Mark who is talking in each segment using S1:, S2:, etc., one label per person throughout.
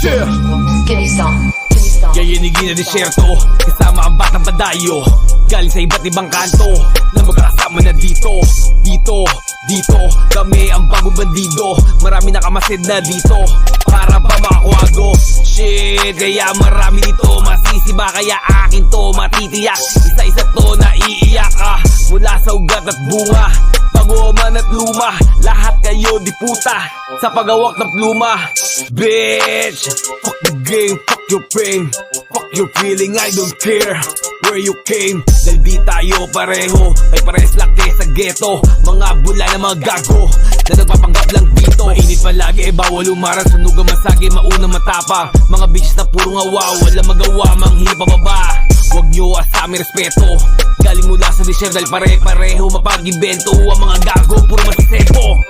S1: Yeah.
S2: Skinny song.
S1: Yayanigin na disyerto, kasama ang batang padayo, galing sa iba't ibang kanto, na magkakasama na dito. Dito, kami ang bagong bandido, marami nakamasid na dito, para ba makakuhago? Shit, kaya marami dito, masisiba kaya akin to matitiyak. Isa-isa to naiiyak mula sa ugat at bunga, pag-uman at luma, lahat kayo di puta sa pagawak ng pluma. Bitch, fuck the game, fuck your pain, fuck your feeling, I don't care where you came. Dahil di tayo pareho, ay pares laki sa ghetto, mga bula na mga gago na nagpapanggap lang dito. Mainit palagi, bawal umarang, sunog ang masagi, mauna matapang, mga bitch na puro ngawa, wala magawa, manghilip pababa. Huwag nyo asami respeto, galing mula sa disyerto, dahil pare-pareho mapag-ibento, ang mga gago puro masisepo.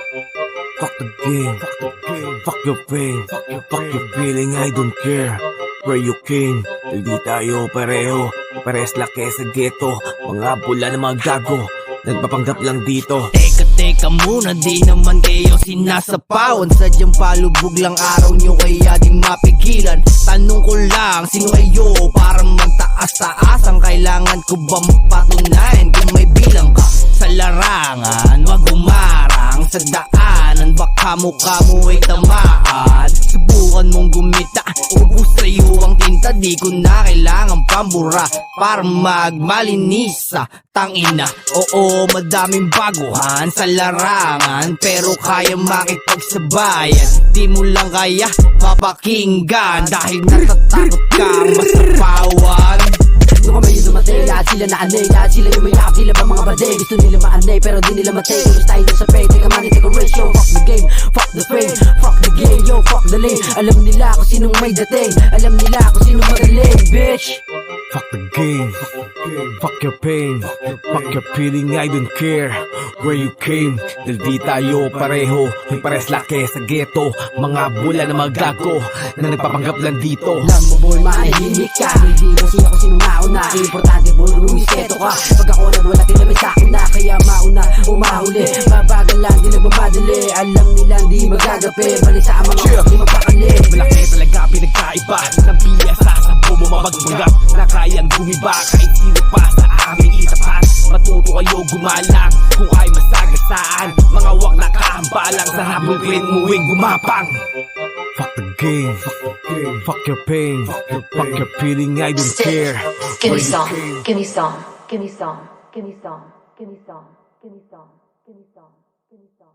S1: Fuck the game, fuck your pain, fuck your feeling, I don't care where you came. Dahil di tayo pareho, pares laki sa ghetto, mga bula na mga gago, nagpapanggap lang dito.
S3: Teka muna, di naman kayo sinasapawan, sadyang palubog lang araw nyo kaya di mapigilan. Tanong ko lang, sino kayo para magtaas-taas? Ang kailangan ko ba mapatunayan kung may bilang ka sa larangan? Wag umarang sa daanan, baka mukha mo ay tamaan. Subukan mong gumita, ubus sa'yo ang tinta, di ko na kailangan pambura para magmalinisa. Tangina, oo, madaming baguhan sa larangan, pero kaya makipagsabayan. Di mo lang kaya mapakinggan dahil natatakot kang masapawan.
S4: Nung kami yung dumatay, lahat sila naanay, lahat sila yung mayakap, sila pa mga baday. Gusto nila maanay, pero di nila matay. Tulos tayo dun sa pay, take a money, take a ratio. Fuck the game, fuck the fame, fuck the game, yo, fuck the lane. Alam nila kung sinong may dating, alam nila kung sinong magaling, bitch.
S1: Fuck the game, fuck your pain, fuck your feeling, I don't care where you came. Dahil di tayo pareho, may pares laki sa ghetto, mga bula na mga gago na nagpapanggap lang dito.
S4: Alam mo boy, manahimik ka, hindi kasi ako sinong nauna. Importante boy, rumispeto ka. Pag ako nagwala, tinamit sa'kin na, kaya mauna, umahuli. Mabagal lang, di nagmamadali, alam nila di magagapi. Bali sa mga di magpakali.
S1: Malaki talaga pinagkaiba ng piyasa sa bumo mapagpanggap na kayang gumiba kahit sino pa sa aming itapat. Matuto kayo gumalang kung ay masagasaan, mga wak na kahambalang sa habang clean muwing gumapang. Fuck the game, fuck your pain, fuck your feeling, I don't care.
S2: Skinny song. Skinny song. Skinny song. Skinny song. Skinny song. Skinny song. Skinny song. Skinny song.